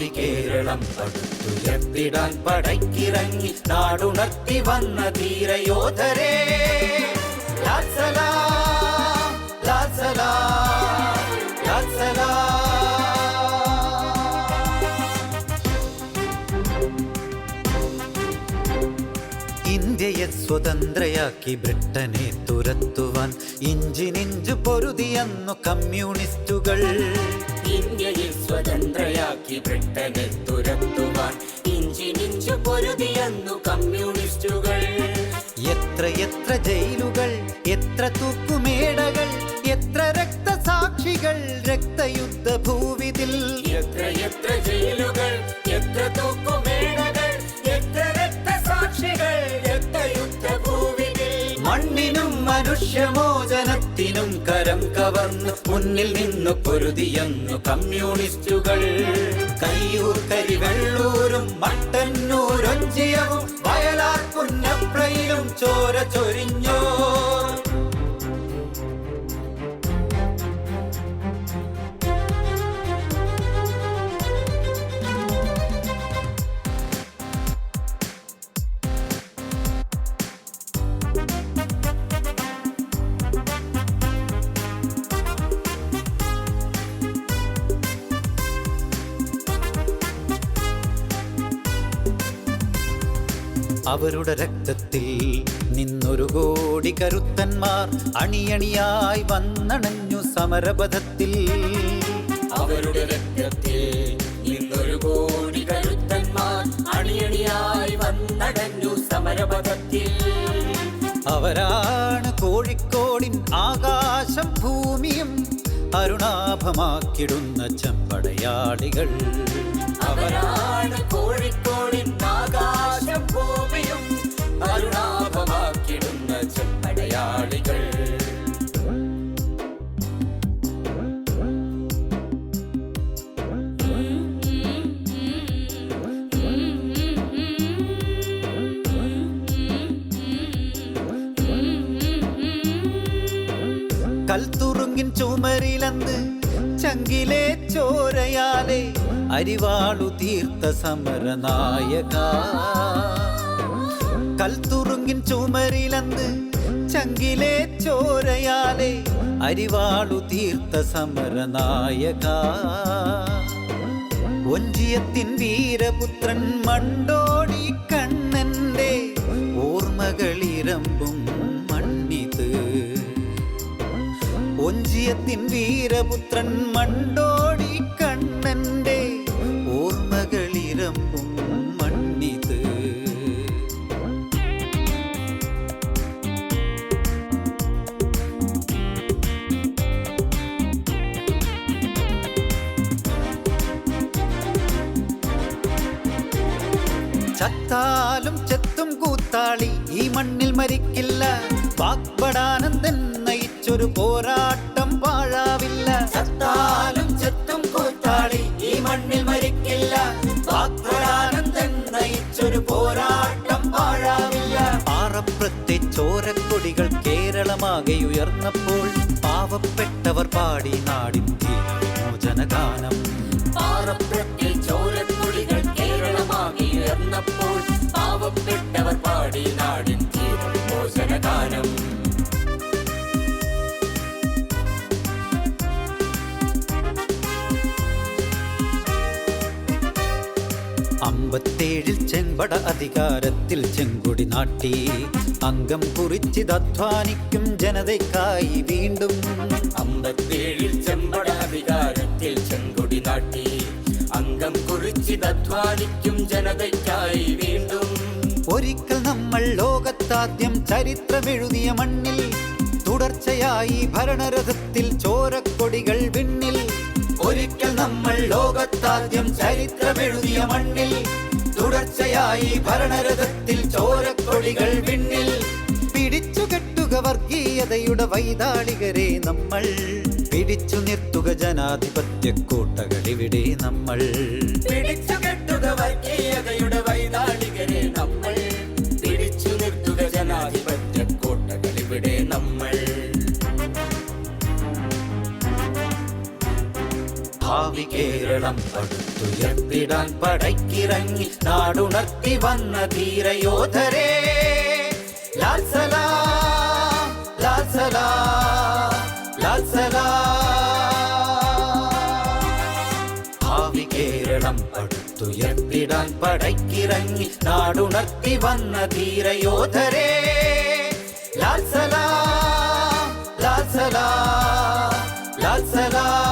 ഭാവി കേരളം പടുത്തുയർത്തിടാൻ പടയ്ക്കിറങ്ങി നാടുണർത്തി വന്ന ധീരയോധരേ, ലാൽ സലാം, ലാൽ സലാം, ലാൽ സലാം. ഇന്ത്യയെ സ്വതന്ത്രയാക്കി ബ്രിട്ടനെ തുരത്തുവാൻ ഇഞ്ചിനിഞ്ചു പൊരുതിയെന്നു കമ്മ്യൂണിസ്റ്റുകൾ. ഇന്ത്യയെ സ്വതന്ത്രയാക്കി ബ്രിട്ടനെ തുരത്തുവാൻ ഇഞ്ചിനിഞ്ചു പൊരുതിയെന്നു കമ്മ്യൂണിസ്റ്റുകൾ. എത്ര എത്ര ജയിലുകൾ, എത്ര തൂക്കുമേടകൾ, എത്ര രക്തസാക്ഷികൾ രക്തയുദ്ധ ഭൂവിതിൽ. എത്ര എത്ര ജയിലുകൾ, എത്ര തൂക്കുമേടകൾ, എത്ര രക്തസാക്ഷികൾ രക്തയുദ്ധ ഭൂവിതിൽ. മണ്ണിനും മനുഷ്യമോചനത്തിനും കരം കവർന്ന് മുന്നിൽ നിന്നു പൊരുതിയെന്നു കമ്മ്യൂണിസ്റ്റുകൾ. കയ്യൂർ കരിവെള്ളൂരും മട്ടന്നൂരൊഞ്ചിയവും വയലാർ പുന്നപ്രയിലും ചോര ചൊരിഞ്ഞോ. അവരുടെ രക്തത്തിൽ നിന്നൊരു കോടി കരുത്തന്മാർ അണിയണിയായി വന്നണഞ്ഞു സമരപഥത്തിൽ. അവരുടെ രക്തത്തിൽ നിന്നൊരു കോടി കരുത്തന്മാർ അണിയണിയായി വന്നടഞ്ഞു സമരപഥത്തിൽ. അവരാണ് കോഴിക്കോടിൻ ആകാശം ഭൂമിയും അരുണാഭമാക്കിടുന്ന ചെമ്പടയാളികൾ. അവരാണ് കോഴിക്കോടിൻ ആകാശം ഭൂമിയും അരുണാഭമാക്കിടുന്ന ചെമ്പടയാളികൾ. കൽത്തുറുങ്ങിൻ ചുമരിലന്ന് ചങ്കിലെ ചോരയാലെ അരിവാളു തീർത്ത സമരനായക. കൽത്തുറുങ്ങിൻ ചുമരിലന്ന് ചങ്കിലെ ചോരയാലെ അരിവാളു തീർത്ത സമരനായക. ഒഞ്ചിയത്തിൻ വീരപുത്രൻ മണ്ടോടി കണ്ണന്റെ ഓർമ്മകളിരമ്പും മണ്ണിത്. ഒഞ്ചിയത്തിൻ വീരപുത്രൻ മണ്ടോടി കണ്ണന്റെ ഓർമ്മകളിരമ്പും മണ്ണിത്. ചത്താലും ചെത്തും കൂത്താളി ഈ മണ്ണിൽ മരിക്കില്ല. വാഗ്ബടാനന്ദൻ നയിച്ചൊരു പോരാട്ടം പാഴാവില്ല. ചത്താലും ചെത്തും കൂത്താളി ഈ മണ്ണിൽ മരിക്കില്ല. വാഗ്ബടാനന്ദൻ നയിച്ചൊരു പോരാട്ടം പാഴാവില്ല. പാറപ്പുറത്തെ ചോരക്കൊടികൾ കേരളമാകെ ഉയർന്നപ്പോൾ പാവപ്പെട്ടവർ പാടി നാടിൻ ധീരമോചനഗാനം. പാറപ്പുറത്തെ ചോരക്കൊടികൾ കേരളമാകെ ഉയർന്നപ്പോൾ പാവപ്പെട്ടവർ പാടി നാടിൻ ധീരമോചനഗാനം. 57 ചെമ്പട അധികാരത്തിൽ ചെങ്കൊടി നാട്ടി അംഗം കുറിച്ചിതധ്വാനിക്കും ജനതയ്ക്കായി വീണ്ടും. 57 ചെമ്പട അധികാരത്തിൽ ചെങ്കൊടി നാട്ടി അംഗം കുറിച്ചിതധ്വാനിക്കും ജനതയ്ക്കായി വീണ്ടും. ഒരിക്കൽ നമ്മൾ ലോകത്താദ്യം ചരിത്രമെഴുതിയ മണ്ണിൽ തുടർച്ചയായി ഭരണരഥത്തിൽ ചോരക്കൊടികൾ വിണ്ണിൽ. ഒരിക്കൽ നമ്മൾ ലോകത്താദ്യം ചരിത്രമെഴുതിയ മണ്ണിൽ തുടർച്ചയായി ഭരണരഥത്തിൽ ചോരക്കൊടികൾ വിണ്ണിൽ. പിടിച്ചുകെട്ടുക വർഗീയതയുടെ വൈതാളികരെ നമ്മൾ, പിടിച്ചു നിർത്തുക ജനാധിപത്യ കോട്ടകളിവിടെ നമ്മൾ. പിടിച്ചുകെട്ടുക വർഗീയതയുടെ വൈതാളികരെ നമ്മൾ, പിടിച്ചു നിർത്തുക ജനാധിപത്യ കോട്ടകളിവിടെ നമ്മൾ. ഭാവി കേരളം കേരളം പടുത്തുയർത്തിടാൻ പടയ്ക്കിറങ്ങി നാടുണർത്തി വന്ന ധീരയോധരേ ലാൽ സലാം ലാൽ സലാം ലാൽ സലാം. ഭാവി കേരളം പടുത്തുയർത്തിടാൻ പടയ്ക്കിറങ്ങി നാടുണർത്തി വന്ന ധീരയോധരേ ലാൽ സലാം ലാൽ സലാം ലാൽ സലാം.